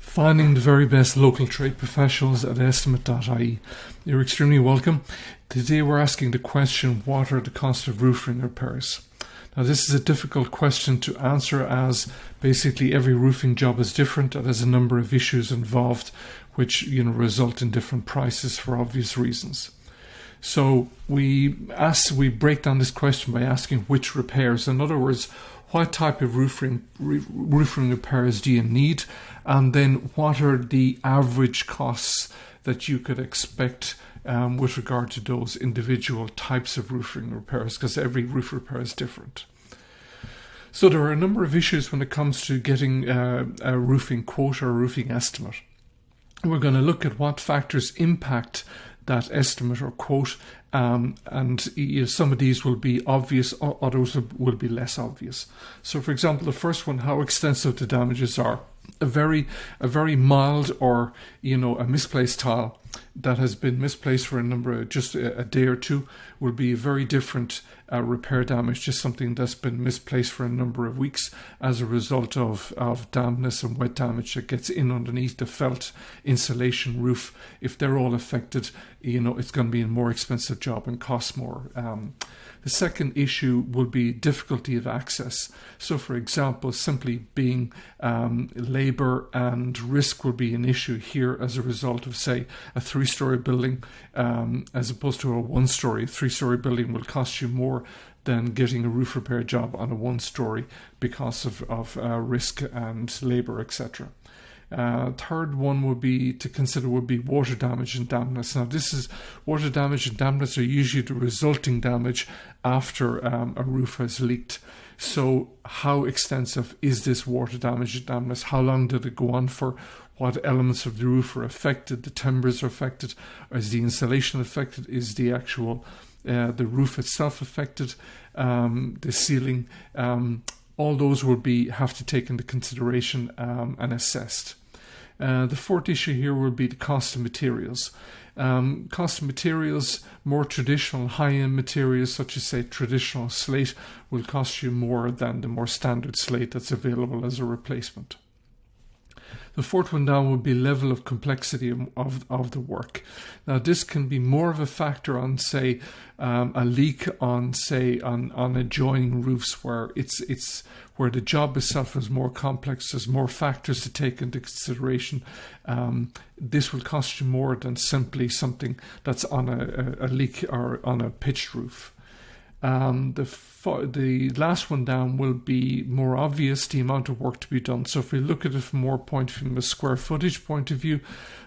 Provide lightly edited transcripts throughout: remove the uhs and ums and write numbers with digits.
Finding the very best local trade professionals at estimate.ie. You're extremely welcome. Today we're asking the question, what are the cost of roofing repairs? Now this is a difficult question to answer as basically every roofing job is different and there's a number of issues involved which result in different prices for obvious reasons. So we break down this question by asking which repairs. In other words, what type of roofing repairs do you need? And then what are the average costs that you could expect with regard to those individual types of roofing repairs, because every roof repair is different. So there are a number of issues when it comes to getting a roofing quote or a roofing estimate. We're going to look at what factors impact that estimate or quote, and some of these will be obvious, others will be less obvious. So for example, the first one, how extensive the damages are. A very mild or a misplaced tile that has been misplaced for just a day or two will be very different repair damage, just something that's been misplaced for a number of weeks as a result of dampness and wet damage that gets in underneath the felt insulation roof. If they're all affected, it's going to be a more expensive job and cost more. The second issue will be difficulty of access. So for example, simply being labour and risk will be an issue here as a result of, say, a 3-story building as opposed to a 1-story. A 3-story building will cost you more than getting a roof repair job on a 1-story because of risk and labour, etc. Third one would be to consider would be water damage and dampness. Now water damage and dampness are usually the resulting damage after a roof has leaked. So how extensive is this water damage and dampness? How long did it go on for? What elements of the roof are affected? The timbers are affected? Or is the insulation affected? Is the actual the roof itself affected? The ceiling? All those will have to take into consideration and assessed. The fourth issue here will be the cost of materials. Cost of materials, more traditional high-end materials such as, say, traditional slate will cost you more than the more standard slate that's available as a replacement. The fourth one down would be level of complexity of the work. Now this can be more of a factor on, say, a leak on adjoining roofs where it's where the job itself is more complex. There's more factors to take into consideration. This will cost you more than simply something that's on a leak or on a pitched roof. The last one down will be more obvious, the amount of work to be done. So if we look at it from a square footage point of view,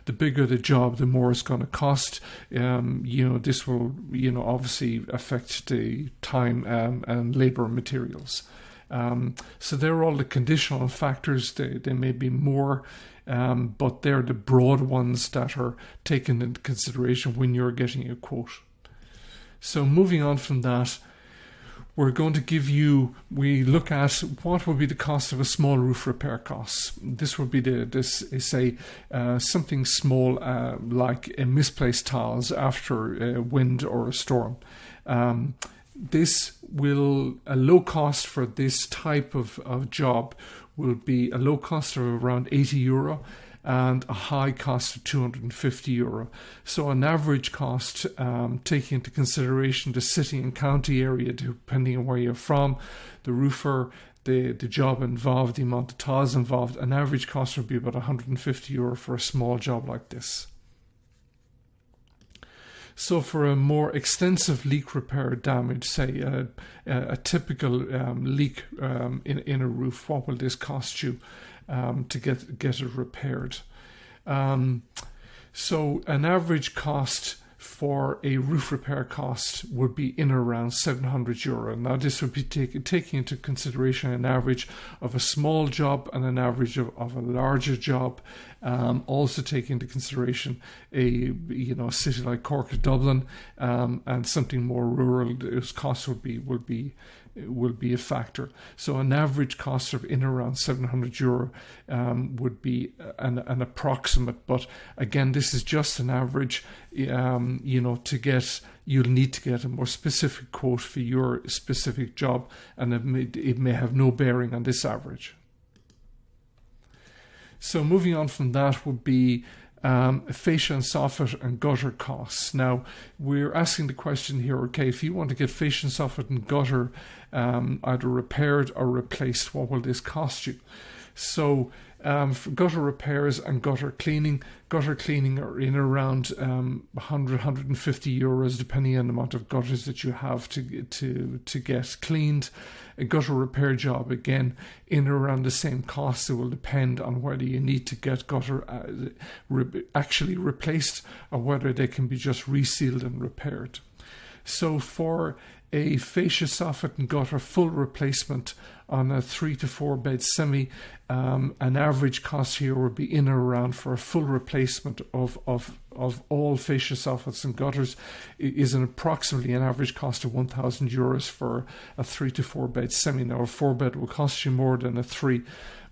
the bigger the job, the more it's going to cost. This will, obviously affect the time and labour and materials. So they're all the conditional factors. They may be more, but they're the broad ones that are taken into consideration when you're getting a quote. So moving on from that, we're going to we look at what would be the cost of a small roof repair cost. This would be something small like a misplaced tiles after a wind or a storm. A low cost for this type of job will be a low cost of around €80 and a high cost of €250. So an average cost, taking into consideration the city and county area, depending on where you're from, the roofer, the job involved, the amount of tiles involved, an average cost would be about €150 for a small job like this. So for a more extensive leak repair damage, say a typical leak in a roof, what will this cost you to get it repaired? So an average cost for a roof repair cost would be in around €700. Now this would be taking into consideration an average of a small job and an average of a larger job. Also take into consideration a city like Cork or Dublin, and something more rural. Those costs will be a factor. So an average cost of in around €700 would be an approximate, but again, this is just an average. You'll need to get a more specific quote for your specific job, and it may have no bearing on this average. So moving on from that would be fascia and soffit and gutter costs. Now, we're asking the question here, okay, if you want to get fascia and soffit and gutter either repaired or replaced, what will this cost you? So for gutter repairs and gutter cleaning are in around 100, 150 euros, depending on the amount of gutters that you have to get cleaned. A gutter repair job, again, in around the same cost. It will depend on whether you need to get gutter actually replaced or whether they can be just resealed and repaired. So for a fascia, soffit and gutter full replacement on a 3 to 4 bed semi, an average cost here would be in or around, for a full replacement of all fascia, soffits and gutters, is approximately an average cost of 1,000 euros for a 3 to 4 bed semi. Now a 4 bed will cost you more than a 3,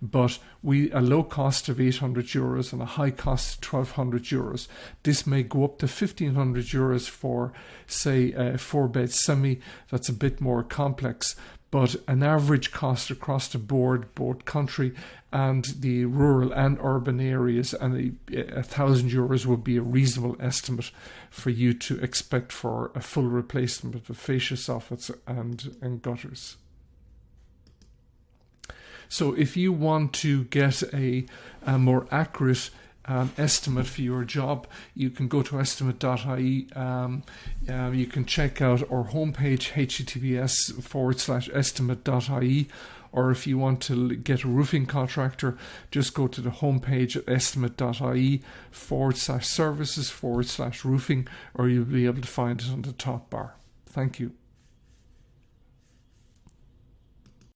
but a low cost of 800 euros and a high cost of 1,200 euros. This may go up to 1,500 euros for, say, a 4 bed semi. That's a bit more complex, but an average cost across the board, both country and the rural and urban areas, and 1,000 euros would be a reasonable estimate for you to expect for a full replacement of the fascia, soffits and gutters. So if you want to get a more accurate estimate for your job, you can go to estimate.ie. You can check out our homepage, https:/estimate.ie, or if you want to get a roofing contractor, just go to the homepage at estimate.ie/services/roofing, or you'll be able to find it on the top bar. Thank you.